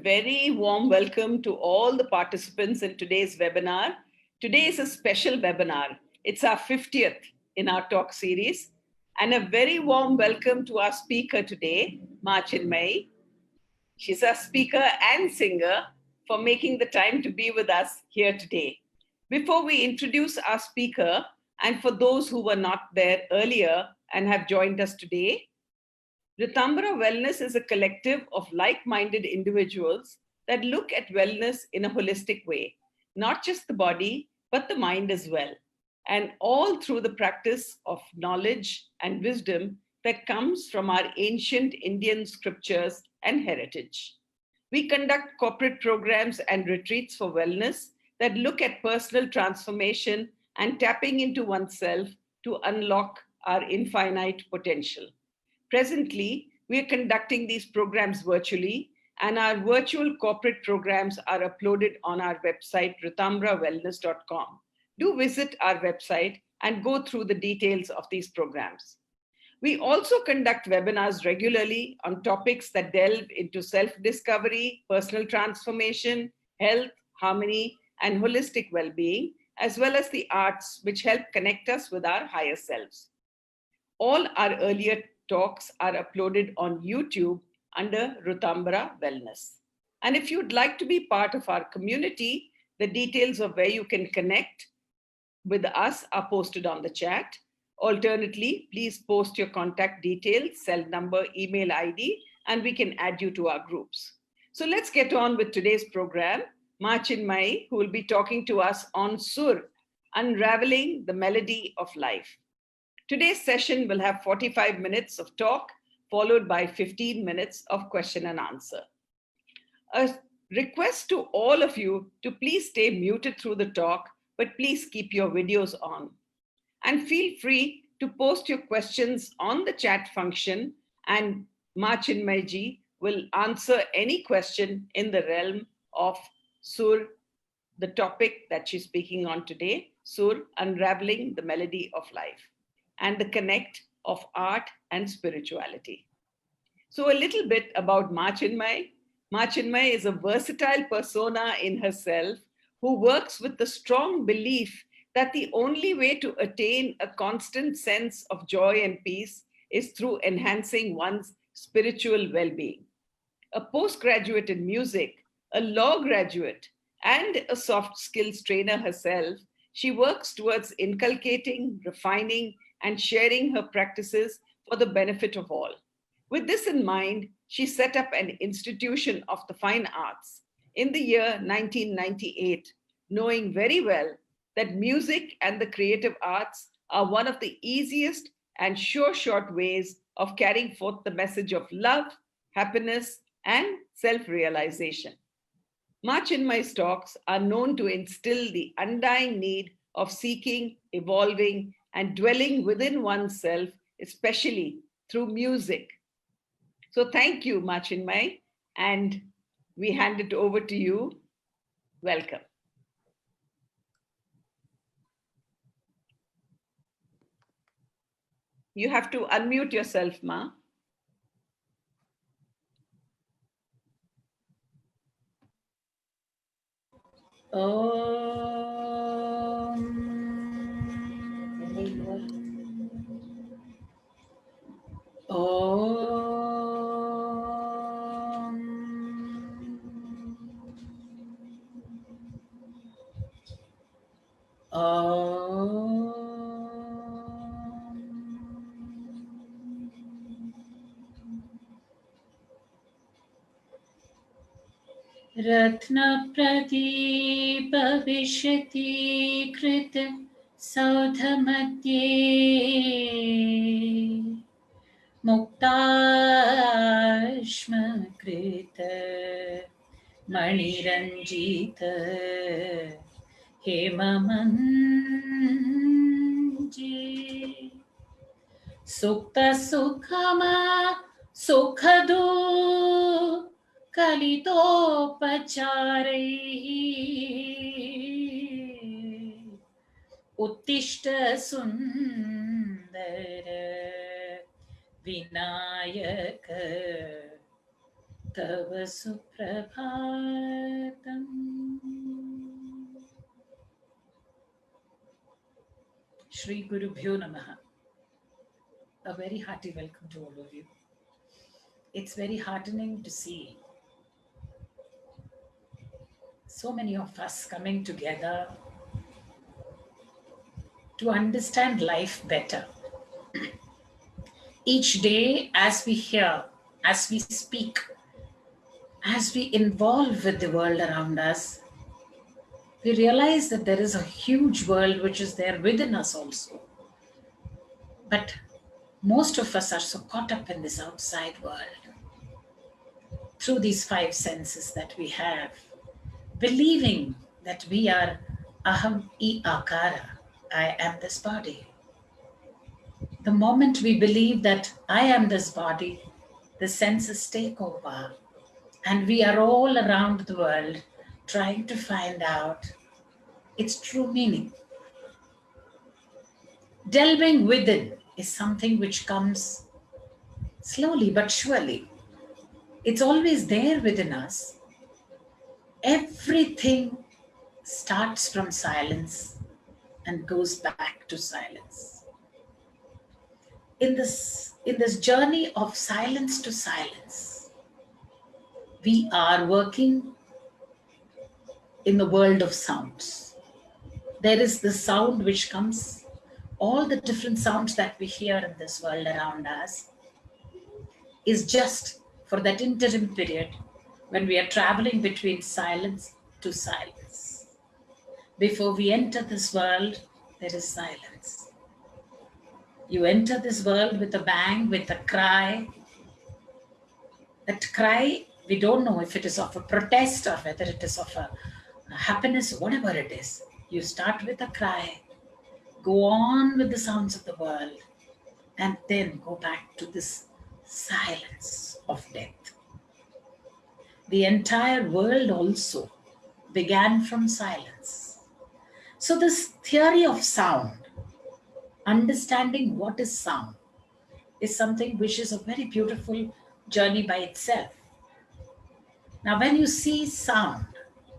very warm welcome to all the participants in today's webinar. Today is a special webinar. It's our 50th in our talk series. And a very warm welcome to our speaker today, Ma Chinmayi. She's our speaker and singer for making the time to be with us here today. Before we introduce our speaker, and for those who were not there earlier and have joined us today, Rtambhara Wellness is a collective of like-minded individuals that look at wellness in a holistic way, not just the body, but the mind as well, and all through the practice of knowledge and wisdom that comes from our ancient Indian scriptures and heritage. We conduct corporate programs and retreats for wellness that look at personal transformation and tapping into oneself to unlock our infinite potential. Presently, we are conducting these programs virtually, and our virtual corporate programs are uploaded on our website, rtambharawellness.com. Do visit our website and go through the details of these programs. We also conduct webinars regularly on topics that delve into self-discovery, personal transformation, health, harmony, and holistic well-being, as well as the arts, which help connect us with our higher selves. All our earlier talks are uploaded on YouTube under Rtambhara Wellness. And if you'd like to be part of our community, the details of where you can connect with us are posted on the chat. Alternately, please post your contact details, cell number, email ID, and we can add you to our groups. So let's get on with today's program. Ma Chinmayi, who will be talking to us on Sur, Unravelling the Melody of Life. Today's session will have 45 minutes of talk, followed by 15 minutes of question and answer. A request to all of you to please stay muted through the talk, but please keep your videos on. And feel free to post your questions on the chat function, and Ma Chinmayi ji will answer any question in the realm of Sur, the topic that she's speaking on today, Sur, Unravelling the Melody of Life, and the connect of art and spirituality. So a little bit about Ma Chinmayi. Ma Chinmayi is a versatile persona in herself who works with the strong belief that the only way to attain a constant sense of joy and peace is through enhancing one's spiritual well-being. A postgraduate in music, a law graduate, and a soft skills trainer herself, she works towards inculcating, refining, and sharing her practices for the benefit of all. With this in mind, she set up an institution of the fine arts in the year 1998, knowing very well that music and the creative arts are one of the easiest and sure-shot ways of carrying forth the message of love, happiness, and self-realization. Ma Chinmayi's talks are known to instill the undying need of seeking, evolving, and dwelling within oneself, especially through music. So thank you, Ma Chinmayi, and we hand it over to you. Welcome. You have to unmute yourself, Ma. रत्नप्रदीप विशतीकृत सौधमध्ये मुक्ताश्मकृत मणिरञ्जित हेममञ्जे सुप्तसुखमा सुखदो कलितोपचारैः उत्तिष्ठ सुन्दर विनायक तव सुप्रभातम्. Shri Guru Bhyo Namaha. A very hearty welcome to all of you. It's very heartening to see so many of us coming together to understand life better. Each day, as we hear, as we speak, as we involve with the world around us, we realize that there is a huge world which is there within us also. But most of us are so caught up in this outside world through these five senses that we have, believing that we are aham I akara, I am this body. The moment we believe that I am this body, the senses take over, and we are all around the world trying to find out its true meaning. Delving within is something which comes slowly but surely. It's always there within us. Everything starts from silence and goes back to silence. In this journey of silence to silence, we are working in the world of sounds. There is the sound which comes, all the different sounds that we hear in this world around us is just for that interim period when we are traveling between silence to silence. Before we enter this world, there is silence. You enter this world with a bang, with a cry. That cry, we don't know if it is of a protest or whether it is of a happiness, whatever it is. You start with a cry, go on with the sounds of the world, and then go back to this silence of death. The entire world also began from silence. So this theory of sound, understanding what is sound, is something which is a very beautiful journey by itself. Now, when you see sound,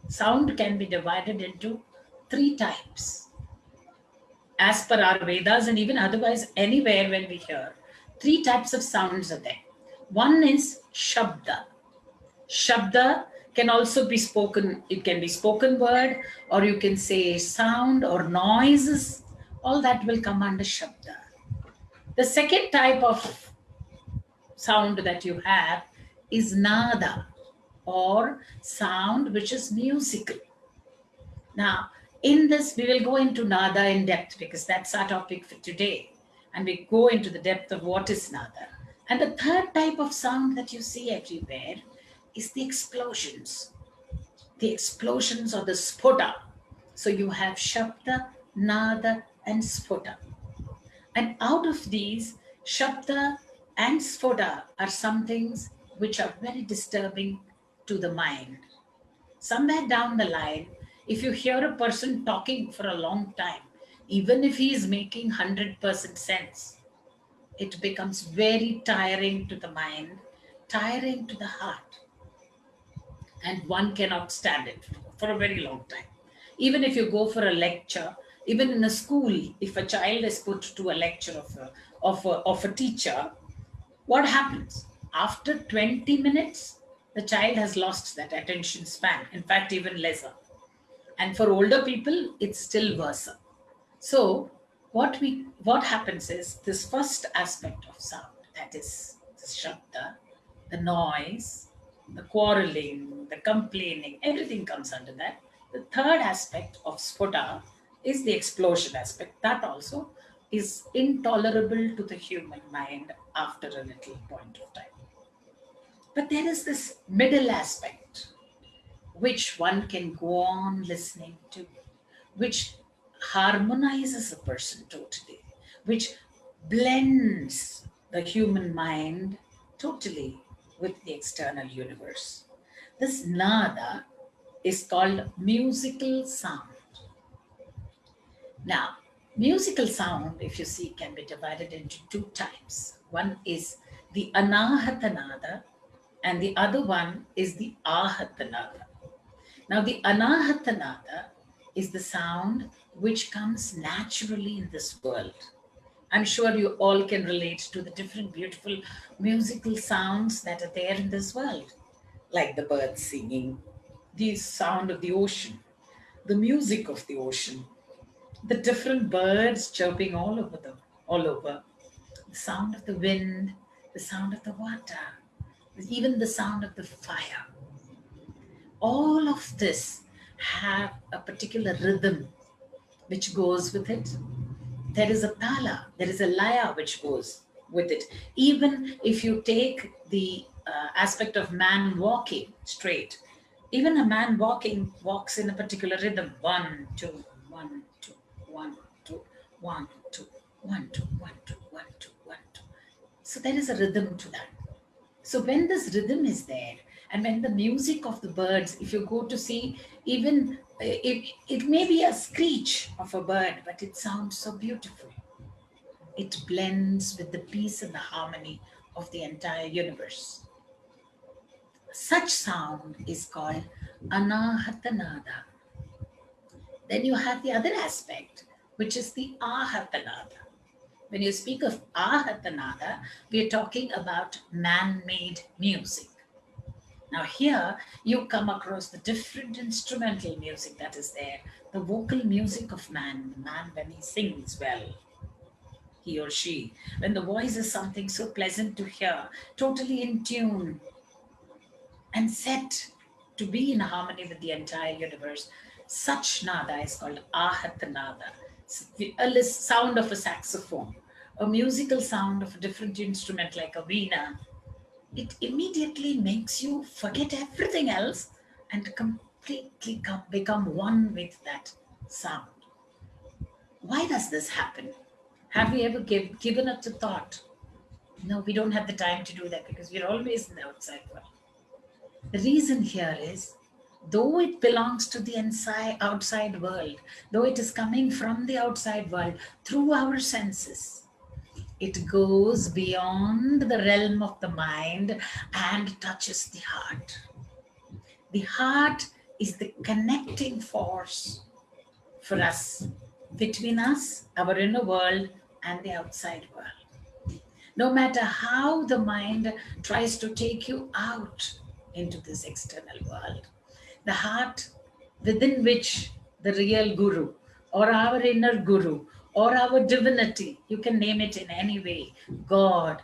sound can be divided into three types. As per our Vedas and even otherwise anywhere when we hear, three types of sounds are there. One is Shabda. Shabda can also be spoken, it can be spoken word, or you can say sound or noises. All that will come under Shabda. The second type of sound that you have is Nada, or sound which is musical. Now, in this, we will go into Nada in depth because that's our topic for today. And we go into the depth of what is Nada. And the third type of sound that you see everywhere is the explosions. The explosions or the spota. So you have Shabda, Nada, and Spota. And out of these, Shabda and Spota are some things which are very disturbing to the mind. Somewhere down the line, if you hear a person talking for a long time, even if he is making 100% sense, it becomes very tiring to the mind, tiring to the heart. And one cannot stand it for a very long time. Even if you go for a lecture, even in a school, if a child is put to a lecture of a teacher, what happens? After 20 minutes, the child has lost that attention span. In fact, even lesser. And for older people, it's still worse. So what happens is this first aspect of sound, that is the shabda, the noise, the quarreling, the complaining, everything comes under that. The third aspect of spota is the explosion aspect. That also is intolerable to the human mind after a little point of time. But there is this middle aspect which one can go on listening to, which harmonizes a person totally, which blends the human mind totally with the external universe. This nada is called musical sound. Now, musical sound, if you see, can be divided into two types. One is the anahata nada and the other one is the Ahatanada. Now, the Anahatanada is the sound which comes naturally in this world. I'm sure you all can relate to the different beautiful musical sounds that are there in this world, like the birds singing, the sound of the ocean, the music of the ocean, the different birds chirping all over, the sound of the wind, the sound of the water, even the sound of the fire. All of this have a particular rhythm which goes with it. There is a tala, there is a laya which goes with it. Even if you take the aspect of man walking straight, even a man walking walks in a particular rhythm. 1, 2, 1, 2, 1, 2, 1, 2, 1, 2, 1, 2, 1, 2, 1, 2. So there is a rhythm to that. So when this rhythm is there, and when the music of the birds, if you go to see, even it may be a screech of a bird, but it sounds so beautiful. It blends with the peace and the harmony of the entire universe. Such sound is called Anahatanada. Then you have the other aspect, which is the Ahatanada. When you speak of Ahatanada, we are talking about man-made music. Now here you come across the different instrumental music that is there, the vocal music of man, the man when he sings well, he or she, when the voice is something so pleasant to hear, totally in tune and set to be in harmony with the entire universe. Such nada is called Ahatanada, a sound of a saxophone, a musical sound of a different instrument like a veena. It immediately makes you forget everything else and completely become one with that sound. Why does this happen? Have we ever given it a thought? No, we don't have the time to do that because we're always in the outside world. The reason here is, though it belongs to the outside world, though it is coming from the outside world through our senses, it goes beyond the realm of the mind and touches the heart. The heart is the connecting force for us, between us, our inner world, and the outside world. No matter how the mind tries to take you out into this external world, the heart within which the real guru or our inner guru or our divinity, you can name it in any way, God.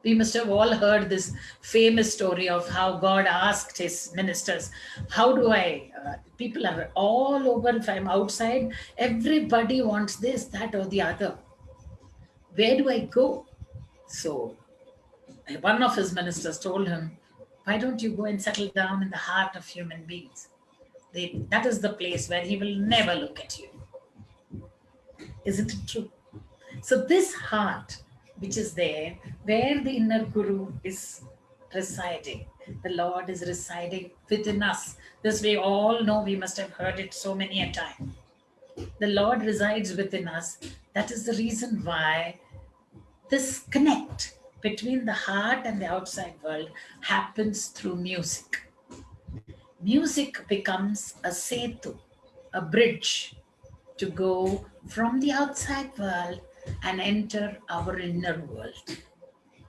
We must have all heard this famous story of how God asked his ministers, how do I, people are all over, if I'm outside, everybody wants this, that, or the other. Where do I go? So one of his ministers told him, why don't you go and settle down in the heart of human beings? That is the place where he will never look at you. Isn't it true? So this heart, which is there, where the inner guru is residing, the Lord is residing within us. This we all know, we must have heard it so many a time. The Lord resides within us. That is the reason why this connect between the heart and the outside world happens through music. Music becomes a setu, a bridge to go from the outside world and enter our inner world,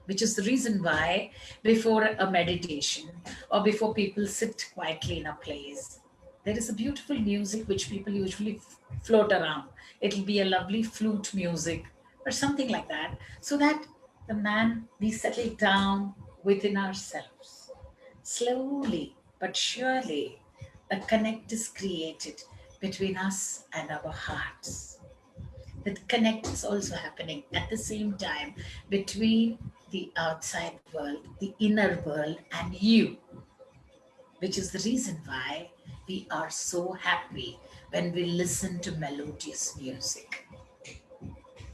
which is the reason why before a meditation or before people sit quietly in a place, there is a beautiful music which people usually float around. It'll be a lovely flute music or something like that, so that the man, we settle down within ourselves. Slowly but surely, a connect is created between us and our hearts. That connect is also happening at the same time between the outside world, the inner world, and you, which is the reason why we are so happy when we listen to melodious music.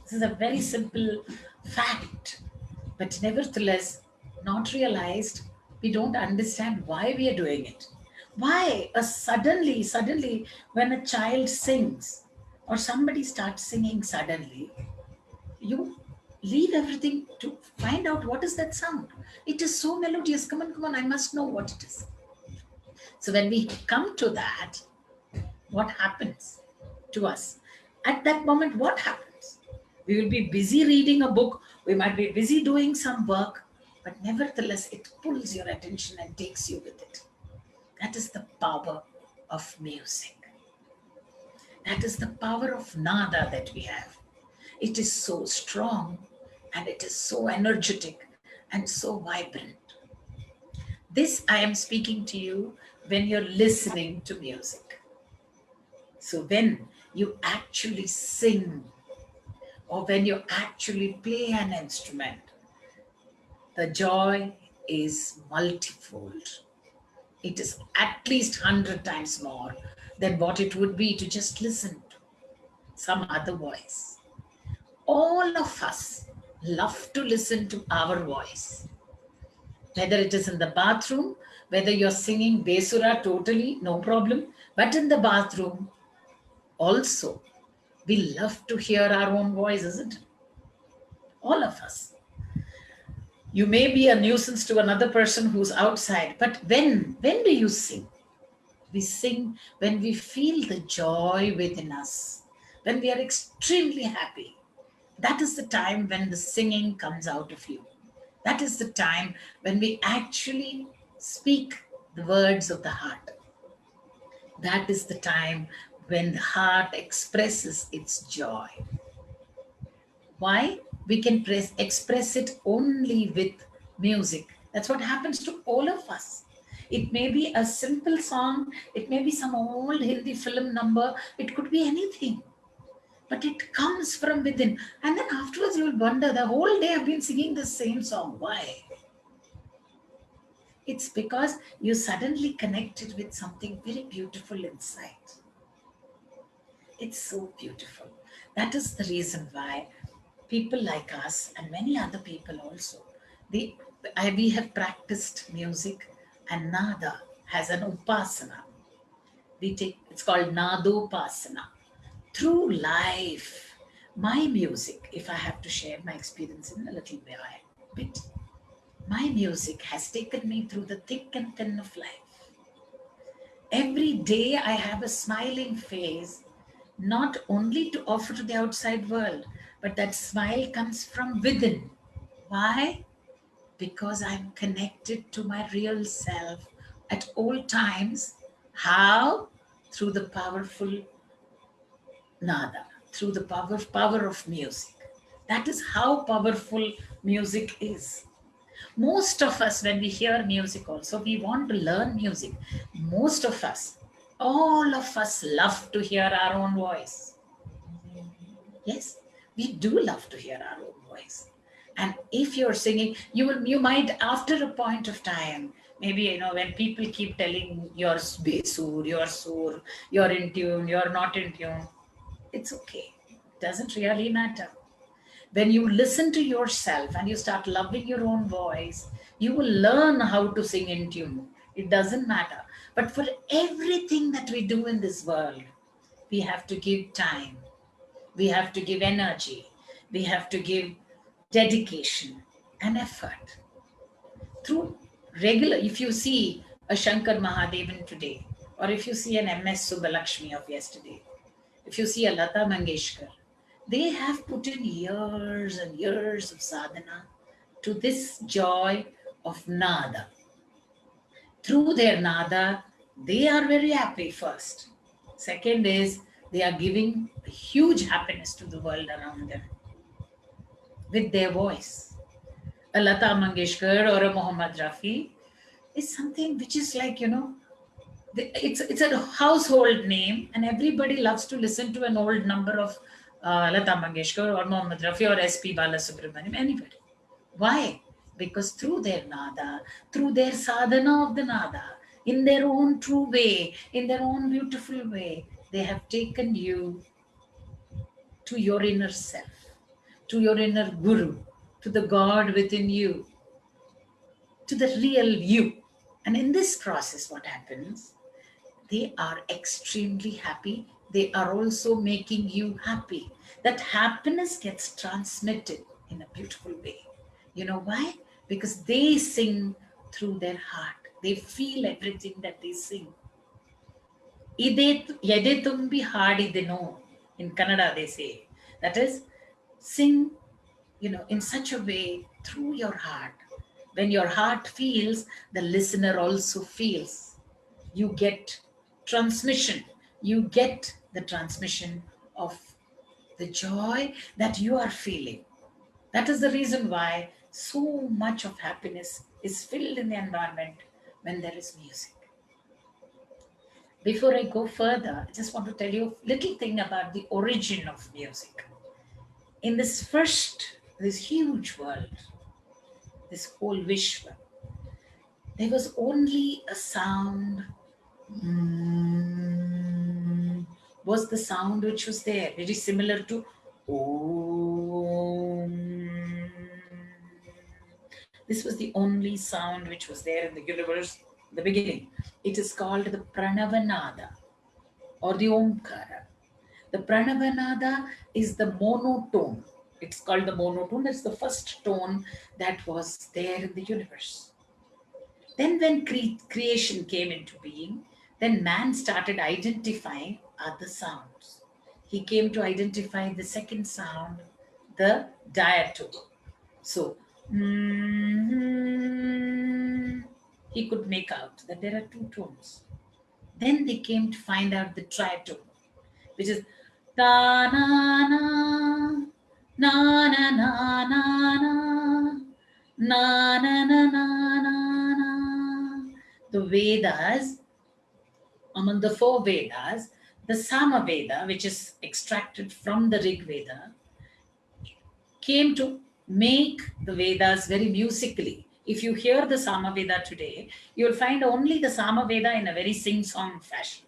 This is a very simple fact, but nevertheless, not realized. We don't understand why we are doing it. Why suddenly, when a child sings or somebody starts singing suddenly, you leave everything to find out what is that sound. It is so melodious. Come on, I must know what it is. So when we come to that, what happens to us? At that moment, what happens? We will be busy reading a book, we might be busy doing some work, but nevertheless, it pulls your attention and takes you with it. That is the power of music. That is the power of nada that we have. It is so strong and it is so energetic and so vibrant. This I am speaking to you when you're listening to music. So when you actually sing or when you actually play an instrument, the joy is multifold. It is at least 100 times more than what it would be to just listen to some other voice. All of us love to listen to our voice. Whether it is in the bathroom, whether you're singing Besura totally, no problem. But in the bathroom, also, we love to hear our own voice, isn't it? All of us. You may be a nuisance to another person who's outside, but when do you sing? We sing when we feel the joy within us, when we are extremely happy. That is the time when the singing comes out of you. That is the time when we actually speak the words of the heart. That is the time when the heart expresses its joy. Why? We can express it only with music. That's what happens to all of us. It may be a simple song, it may be some old Hindi film number, it could be anything. But it comes from within. And then afterwards you will wonder, the whole day I've been singing the same song. Why? It's because you suddenly connected with something very beautiful inside. It's so beautiful. That is the reason why people like us and many other people also, we have practiced music, and nada has an upasana. It's called nadopasana. Through life, my music, if I have to share my experience in a little bit, my music has taken me through the thick and thin of life. Every day I have a smiling face, not only to offer to the outside world, but that smile comes from within. Why? Because I'm connected to my real self at all times. How? Through the powerful nada, through the power of music. That is how powerful music is. Most of us, when we hear music also, we want to learn music. Most of us, all of us love to hear our own voice. Yes, we do love to hear our own voice. And if you're singing, you might, after a point of time, maybe, when people keep telling you're besur, you're sur, you're in tune, you're not in tune, it's okay. It doesn't really matter. When you listen to yourself and you start loving your own voice, you will learn how to sing in tune. It doesn't matter. But for everything that we do in this world, we have to give time. We have to give energy. We have to give dedication and effort. Through if you see a Shankar Mahadevan today, or if you see an MS Subbalakshmi of yesterday, if you see a Lata Mangeshkar, they have put in years and years of sadhana to this joy of nada. Through their nada, they are very happy first. Second is, they are giving huge happiness to the world around them with their voice. A Lata Mangeshkar or a Mohammad Rafi is something which is like, it's a household name, and everybody loves to listen to an old number of Lata Mangeshkar or Mohammad Rafi or S.P. Balasubramaniam, anybody. Why? Because through their nada, through their sadhana of the nada, in their own true way, in their own beautiful way, they have taken you to your inner self, to your inner guru, to the God within you, to the real you. And in this process, what happens? They are extremely happy. They are also making you happy. That happiness gets transmitted in a beautiful way. You know why? because they sing through their heart. They feel everything that they sing. Yede tumbi haadideno. In Kannada they say. That is, sing, in such a way through your heart. When your heart feels, the listener also feels. You get transmission. You get the transmission of the joy that you are feeling. That is the reason why so much of happiness is filled in the environment when there is music. Before I go further, I just want to tell you a little thing about the origin of music. In this huge world, this whole Vishwa, there was only a sound, was the sound which was there, very similar to Om. This was the only sound which was there in the universe in the beginning. It is called the Pranavanada or the Omkara. The Pranavanada is the monotone. It's called the monotone. That's the first tone that was there in the universe. Then when creation came into being, then man started identifying other sounds. He came to identify the second sound, the diatone. So, he could make out that there are two tones. Then they came to find out the tritone, which is da na na na na na na na na na na na. The Vedas, among the four Vedas, the Sama Veda, which is extracted from the Rig Veda, came to make the Vedas very musically. If you hear the Sama Veda today, you will find only the Sama Veda in a very sing-song fashion.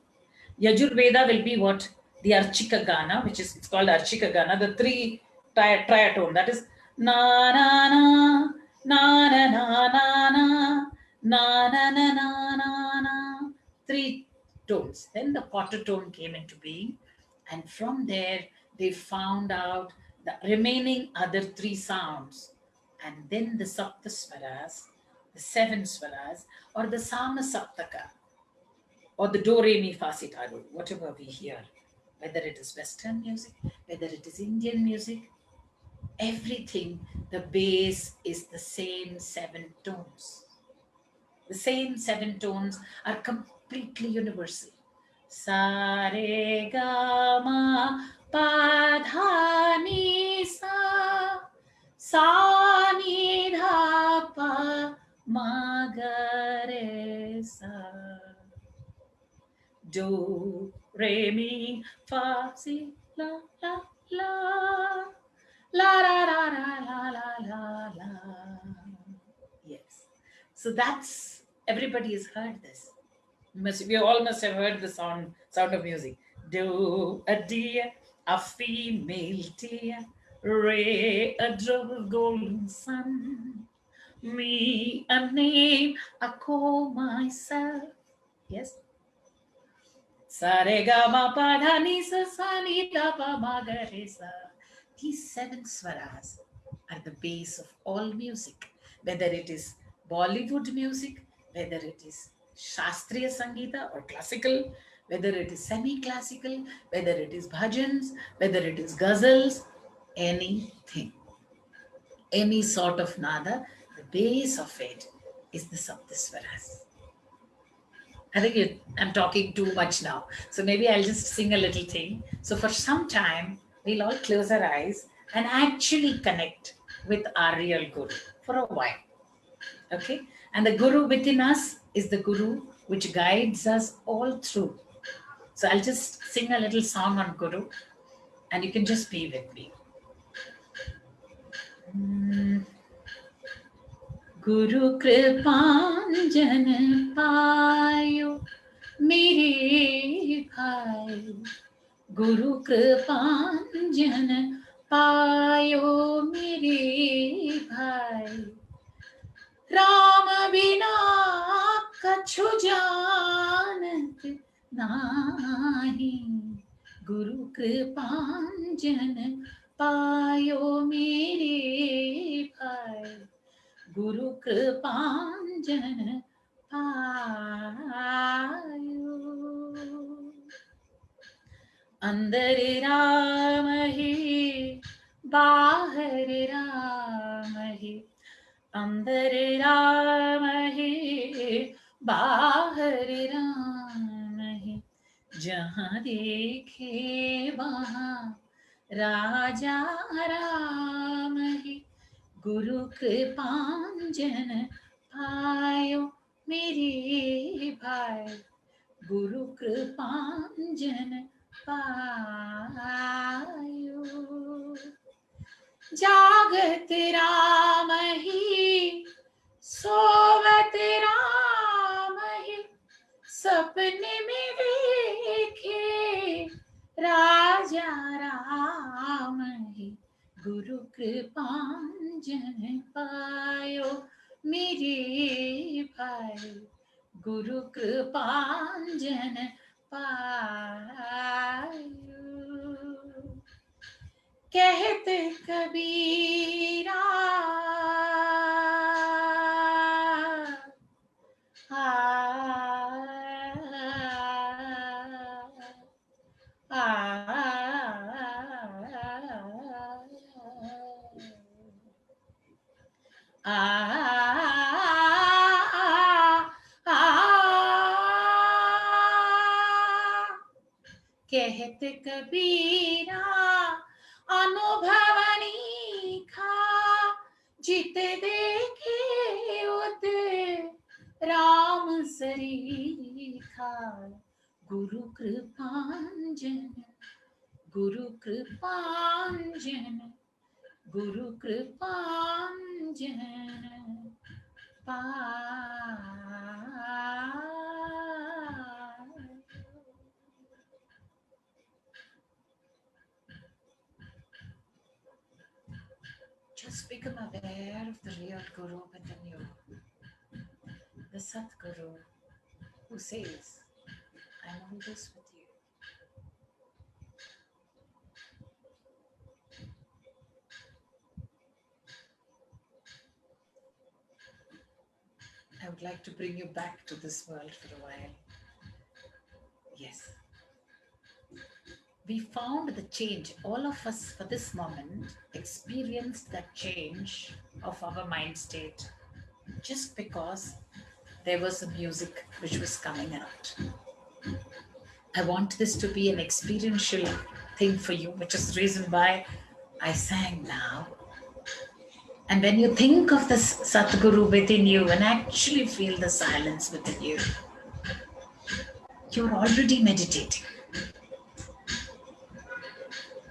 Yajur Veda will be what? The Archika Gana, it's called Archika Gana, the three triatone, that is na na na na na na na na na na na na na, three tones. Then the Pentatone came into being, and from there they found out the remaining other three sounds, and then the Saptaswaras, the seven swaras, or the Sama Saptaka, or the do, re, mi, fa, si, ta, do, whatever we hear, whether it is Western music, whether it is Indian music, everything, the base is the same seven tones. The same seven tones are completely universal. Sa, re, ga, ma, pa, dha, ni, sa, ni, dha, pa, ma, ga, re, sa. Do, re, mi, fa, si, la, la, la, la, la, la, la, la, la, la. Yes. So that's, everybody has heard this. We all must have heard the sound of music. Do, a deer, a female deer, re, a drove of golden sun, me, a name, I call myself. Yes. Sa re ga ma pa dha ni sa sa ni da pa ma ga re sa. These seven swaras are the base of all music, whether it is Bollywood music, whether it is Shastriya Sangeeta or classical, whether it is semi-classical, whether it is bhajans, whether it is ghazals, anything, any sort of nada, the base of it is the Saptaswaras. I think I'm talking too much now. So maybe I'll just sing a little thing. So for some time, we'll all close our eyes and actually connect with our real Guru for a while. Okay? And the Guru within us is the Guru which guides us all through. So I'll just sing a little song on Guru and you can just be with me. Guru Kripanjan Payo मेरे भाई गुरु कृपांजन पायो मेरे भाई राम बिना कछु जानत नाही गुरु कृपांजन पायो मेरे भाई गुरु कृपांजन पायो। अंदर राम ही बाहर राम ही, अंदर राम ही बाहर राम ही, जहाँ देखे वहाँ राजा राम ही। गुरु कृपांजन पायो मेरे भाई, गुरु कृपांजन पायो। जागत राम ही सोवत राम ही, सपने में देखे राजा राम ही। गुरु कृपांजन पायो मेरे भाई, गुरु कृपांजन पायो। कहत कबीरा कहत कबीरा अनुभवनी खा, जित देखे उत राम सरीखा। गुरु कृपांजन, गुरु कृपांजन, गुरु कृपांजन पायो। Just become aware of the real Guru within you, the Satguru who says, I'm always with you. I would like to bring you back to this world for a while. Yes. We found the change. All of us for this moment experienced that change of our mind state just because there was a music which was coming out. I want this to be an experiential thing for you, which is the reason why I sang now. And when you think of this Satguru within you and actually feel the silence within you, you're already meditating.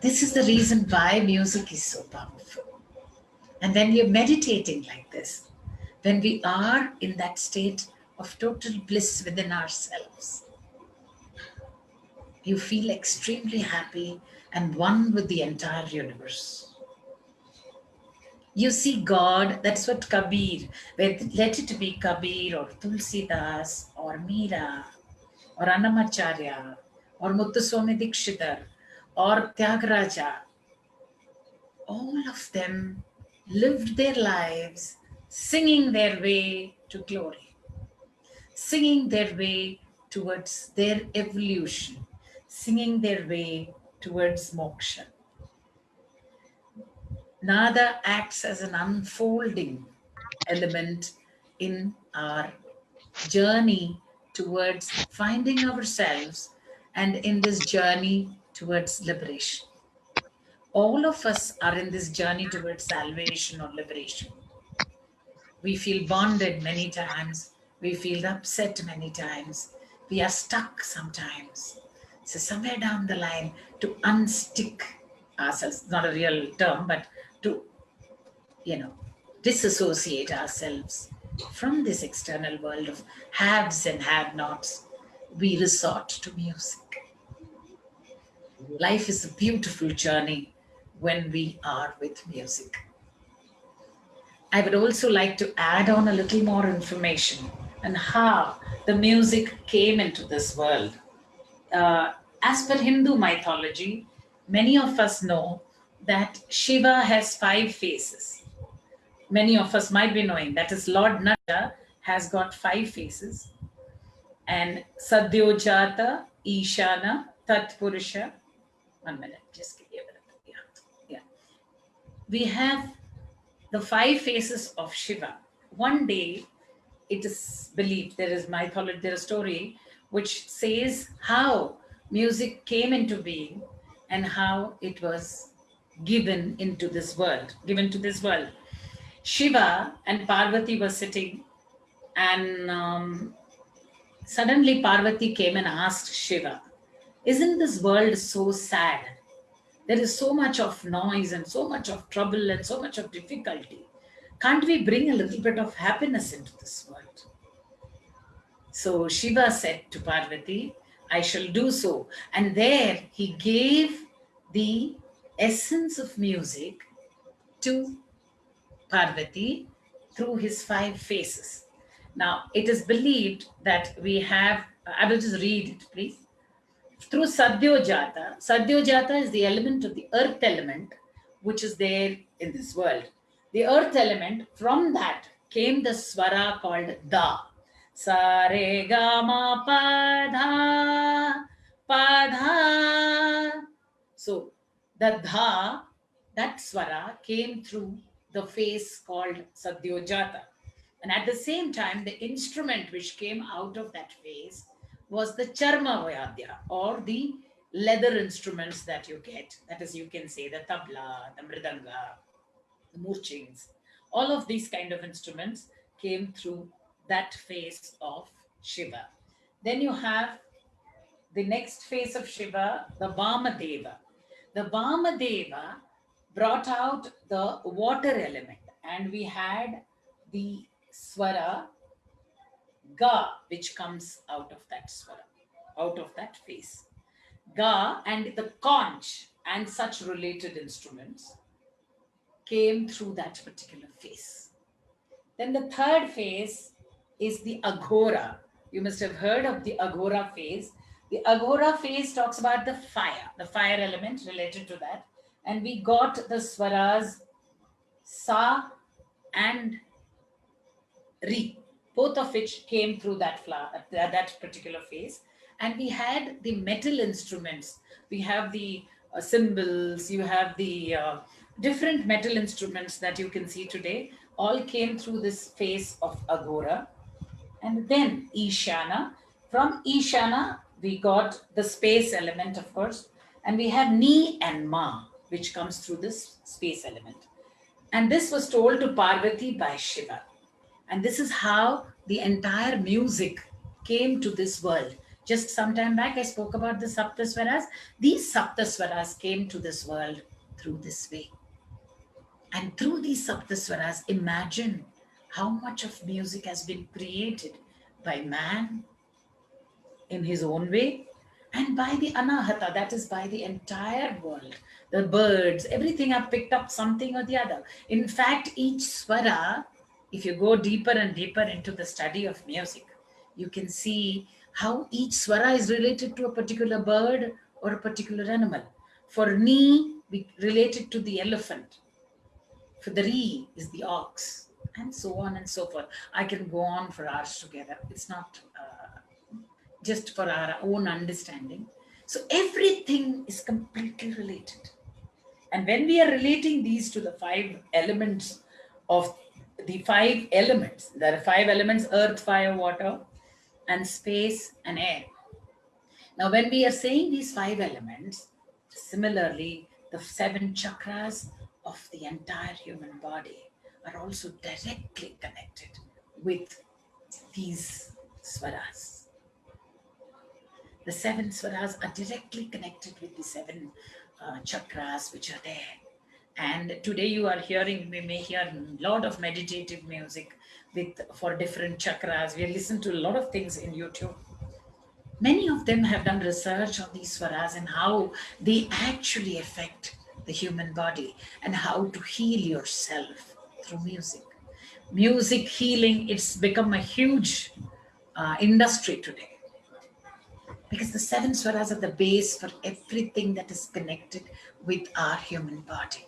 This is the reason why music is so powerful. And when you're meditating like this, when we are in that state of total bliss within ourselves, you feel extremely happy and one with the entire universe. You see God, that's what Kabir, let it be Kabir or Tulsidas or Meera or Annamacharya or Muthuswami Dikshidhar or Tyagaraja, all of them lived their lives singing their way to glory, singing their way towards their evolution, singing their way towards moksha. Nada acts as an unfolding element in our journey towards finding ourselves and in this journey towards liberation. All of us are in this journey towards salvation or liberation. We feel bonded many times. We feel upset many times. We are stuck sometimes. So somewhere down the line, to unstick ourselves, not a real term, but to, disassociate ourselves from this external world of haves and have-nots, we resort to music. Life is a beautiful journey when we are with music. I would also like to add on a little more information on how the music came into this world. As per Hindu mythology, many of us know that Shiva has 5 faces. many of us might be knowing. That is, Lord Nara has got 5 faces, and Sadyojata, Ishana, Tatpurusha. 1 minute, just give me a minute. Yeah. We have the 5 faces of Shiva. One day, it is believed, there is mythology, there is a story which says how music came into being and how it was given to this world. Shiva and Parvati were sitting, and suddenly Parvati came and asked Shiva, "Isn't this world so sad? There is so much of noise and so much of trouble and so much of difficulty. Can't we bring a little bit of happiness into this world?" So Shiva said to Parvati, "I shall do so." And there he gave the essence of music to Parvati through his 5 faces. Now, it is believed that we have, I will just read it, please. Through Sadyojata. Sadyojata is the element of the earth element, which is there in this world. The earth element, from that came the swara called Da. Sa re ga ma pa dha pa dha. So the dha, that swara came through the face called Sadyojata. And at the same time, the instrument which came out of that face was the charma vayadya, or the leather instruments that you get. That is, you can say the tabla, the mridanga, the murchings. All of these kind of instruments came through that face of Shiva. Then you have the next face of Shiva, the Vamadeva. The Vamadeva brought out the water element, and we had the swara Ga, which comes out of that swara, out of that face. Ga and the conch and such related instruments came through that particular face. Then the third phase is the Aghora. You must have heard of the Aghora phase. The Aghora phase talks about the fire element related to that. And we got the swaras Sa and Ri, both of which came through that particular phase. And we had the metal instruments. We have the cymbals, you have the different metal instruments that you can see today, all came through this phase of Aghora. And then Ishana. From Ishana, we got the space element, of course. And we have Ni and Ma, which comes through this space element. And this was told to Parvati by Shiva. And this is how the entire music came to this world. Just some time back, I spoke about the Saptaswaras. These Saptaswaras came to this world through this way. And through these Saptaswaras, imagine how much of music has been created by man in his own way, and by the Anahata, that is by the entire world. The birds, everything have picked up something or the other. In fact, each swara, if you go deeper and deeper into the study of music, you can see how each swara is related to a particular bird or a particular animal. For Ni, we relate it to the elephant. For the Ri is the ox, and so on and so forth. I can go on for hours together. It's not just for our own understanding. So everything is completely related. And when we are relating these to the 5 elements of the 5 elements, there are 5 elements: earth, fire, water, and space and air. Now, when we are saying these 5 elements, similarly, the 7 chakras of the entire human body are also directly connected with these swaras. The 7 swaras are directly connected with the 7 chakras which are there. And today you are hearing, we may hear a lot of meditative music for different chakras. We listen to a lot of things in YouTube. Many of them have done research on these swaras and how they actually affect the human body and how to heal yourself through music. Music healing, it's become a huge industry today. Because the 7 swaras are the base for everything that is connected with our human body.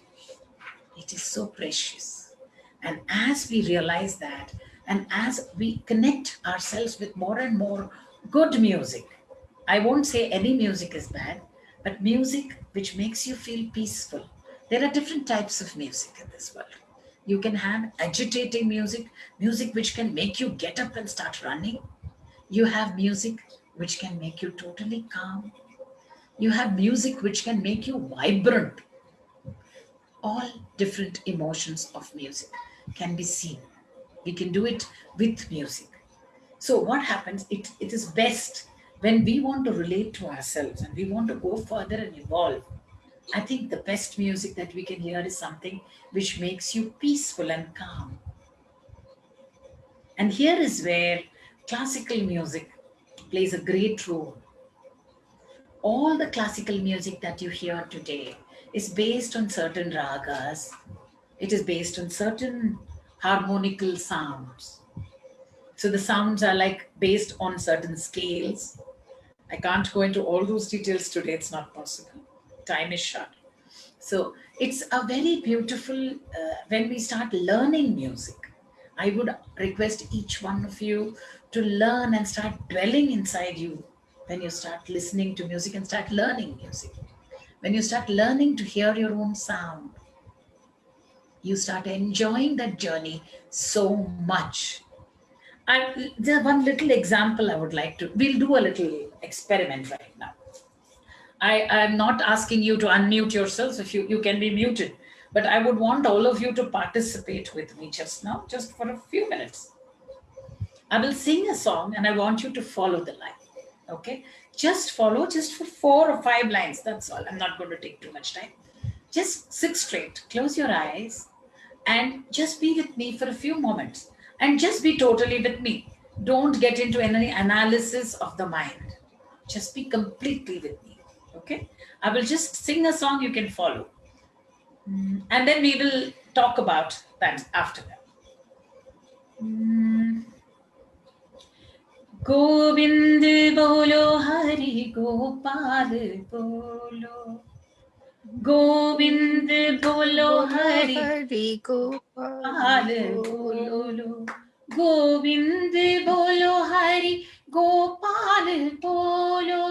It is so precious. And as we realize that, and as we connect ourselves with more and more good music, I won't say any music is bad, but music which makes you feel peaceful. There are different types of music in this world. You can have agitating music, music which can make you get up and start running. You have music which can make you totally calm. You have music which can make you vibrant. All different emotions of music can be seen. We can do it with music. So what happens, it is best when we want to relate to ourselves and we want to go further and evolve. I think the best music that we can hear is something which makes you peaceful and calm. And here is where classical music plays a great role. All the classical music that you hear today is based on certain ragas. It is based on certain harmonical sounds. So the sounds are like based on certain scales. I can't go into all those details today, it's not possible. Time is short. So it's a very beautiful, when we start learning music, I would request each one of you to learn and start dwelling inside you when you start listening to music and start learning music. When you start learning to hear your own sound, you start enjoying that journey so much. There's one little example I would like to, we'll do a little experiment right now. I'm not asking you to unmute yourselves. If you can be muted, but I would want all of you to participate with me just now, just for a few minutes. I will sing a song and I want you to follow the line. Okay? Just follow just for 4 or 5 lines. That's all. I'm not going to take too much time. Just sit straight, close your eyes, and just be with me for a few moments. And just be totally with me. Don't get into any analysis of the mind. Just be completely with me. Okay? I will just sing a song you can follow. And then we will talk about that after that. Govind बोलो हरि गोपाल बोलो गोविंद बोलो हरि गोपाल बोलो गोविंद बोलो हरि गोपाल बोलो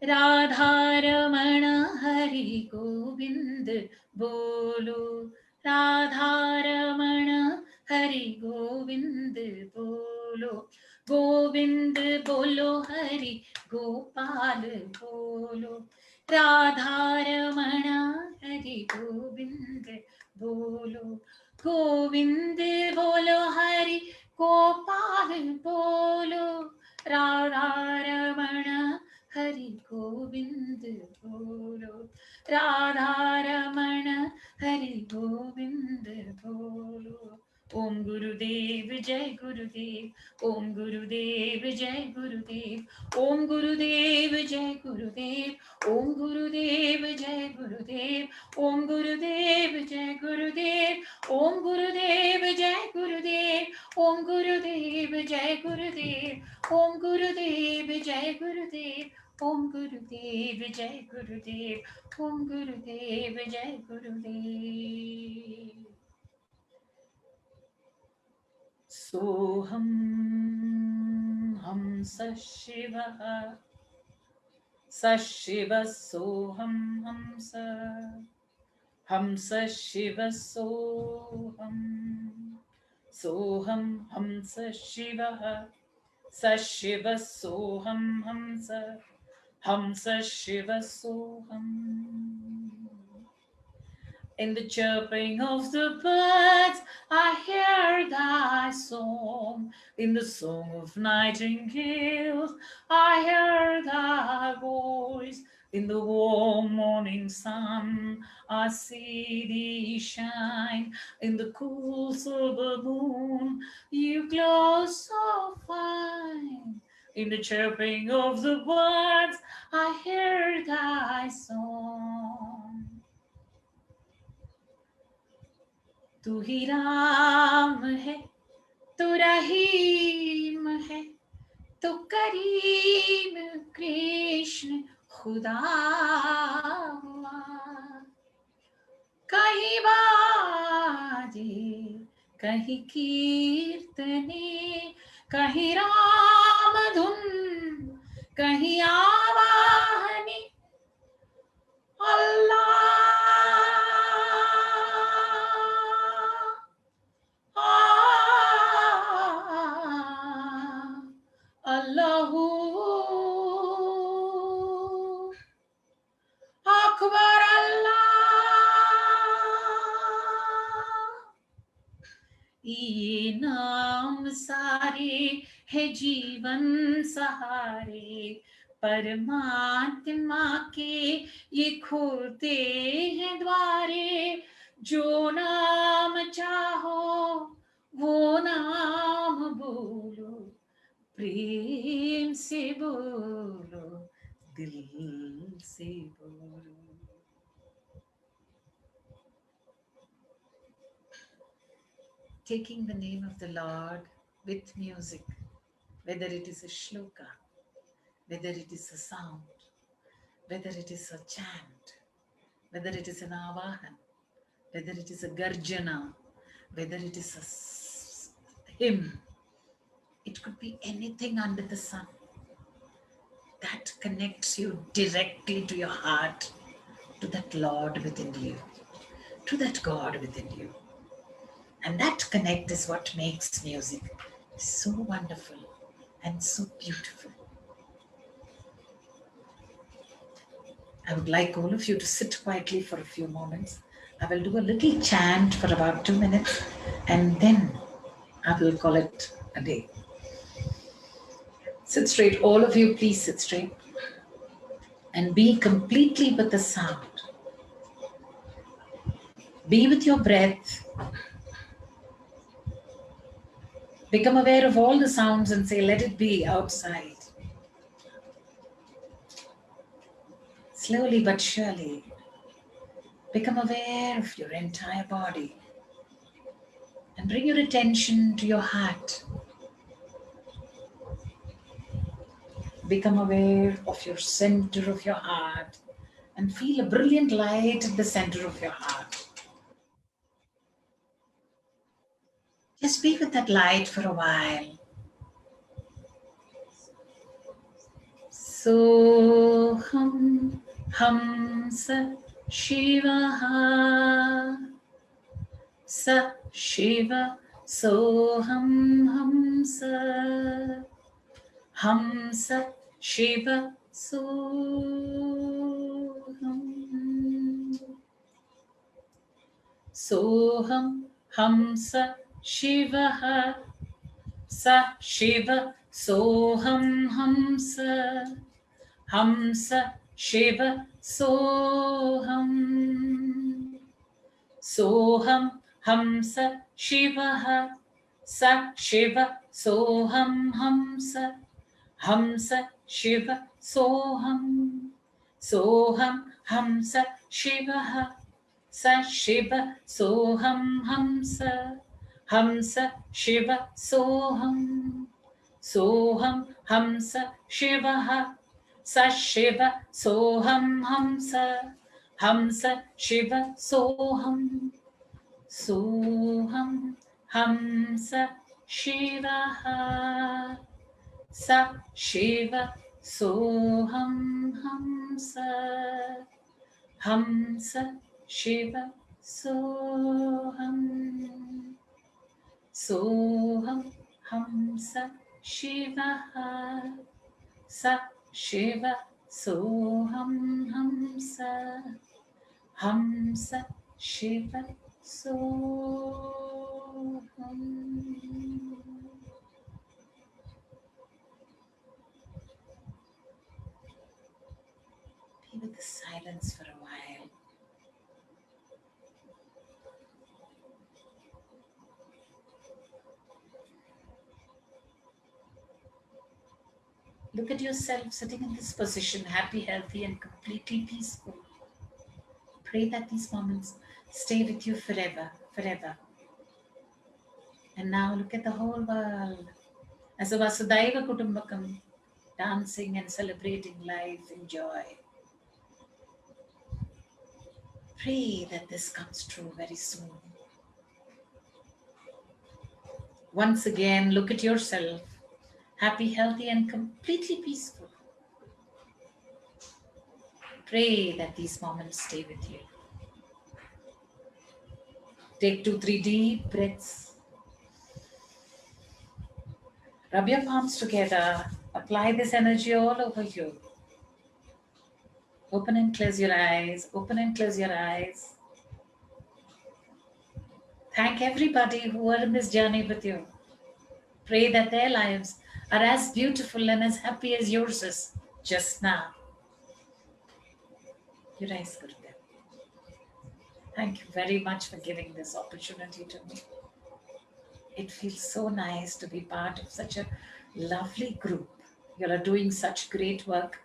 राधा रमण हरि गोविंद बोलो राधा रमण हरि गोविंद बोलो गोविंद बोलो हरि गोपाल बोलो राधा रमण हरि गोविंद बोलो गोविंद बोलो हरि गोपाल बोलो राधा रमण हरि गोविंद बोलो राधा रमण हरि गोविंद बोलो ओम गुरुदेव जय गुरुदेव ओम गुरुदेव जय गुरुदेव ओम गुरुदेव जय गुरुदेव ओम गुरुदेव जय गुरुदेव ओम गुरुदेव जय गुरुदेव ओम गुरुदेव जय गुरुदेव ओम गुरुदेव जय गुरुदेव ओम गुरुदेव जय गुरुदेव ओम गुरुदेव जय गुरुदेव ओम गुरुदेव जय गुरुदेव सोहम हंस शिवः सशिव सोहम हंस हंस शिव सोहम सोहम हंस शिवः सशिव सोहम हंस हंस शिव सोहम In the chirping of the birds, I hear thy song. In the song of nightingales, I hear thy voice. In the warm morning sun, I see thee shine. In the cool silver moon, you glow so fine. In the chirping of the birds, I hear thy song. तू ही राम है तू रहीम है तू करीम कृष्ण खुदा हुआ कहीं बाजे कहीं कीर्तने, कहीं राम धुन कहीं आवाहनी, अल्लाहू अकबर अल्लाह। ये नाम सारे है जीवन सहारे, परमात्मा के ये खोलते हैं द्वारे। जो नाम चाहो वो नाम बोलो, प्रेम से बोलो, दिल से बोलो। Taking the name of the Lord with music, whether it is a shloka, whether it is a sound, whether it is a chant, whether it is an avahan, whether it is a garjana, whether it is a hymn, it could be anything under the sun that connects you directly to your heart, to that Lord within you, to that God within you. And that connect is what makes music so wonderful and so beautiful. I would like all of you to sit quietly for a few moments. I will do a little chant for about 2 minutes, and then I will call it a day. Sit straight. All of you, please sit straight and be completely with the sound. Be with your breath. Become aware of all the sounds and say, let it be outside. Slowly but surely, become aware of your entire body and bring your attention to your heart. Become aware of your center of your heart and feel a brilliant light at the center of your heart. Just be with that light for a while. Soham Hamsa Shivaha Sa Shiva Soham Hamsa Hamsa Shiva Soham Soham Hamsa Shivaha Sa Shiva Soham Hamsa Hamsa Shiva Soham Soham Hamsa Shivaha Sa Shiva Soham Hamsa Hamsa Shiva Soham Soham Hamsa Shivaha Sa Shiva Soham Hamsa Hamsa Shiva Soham Soham Hamsa Shivaha Sa Shiva Soham Hamsa Hamsa Shiva Soham Soham Hamsa Shivaha Sa Shiva Soham Hamsa Hamsa Shiva Soham Soham Hamsa Shivaha Sa Shiva Soham Hamsa Hamsa Shiva Soham. Be with the silence for a while. Look at yourself sitting in this position, happy, healthy, and completely peaceful. Pray that these moments stay with you forever, forever. And now look at the whole world as a Vasudhaiva Kutumbakam, dancing and celebrating life in joy. Pray that this comes true very soon. Once again, look at yourself, happy, healthy, and completely peaceful. Pray that these moments stay with you. Take 2-3 deep breaths. Rub your palms together. Apply this energy all over you. Open and close your eyes. Open and close your eyes. Thank everybody who are in this journey with you. Pray that their lives are as beautiful and as happy as yours is just now. Your eyes, Gurudev. Thank you very much for giving this opportunity to me. It feels so nice to be part of such a lovely group. You are doing such great work.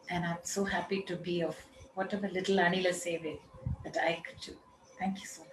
And I'm so happy to be of whatever little Anila Seve that I could do. Thank you so much.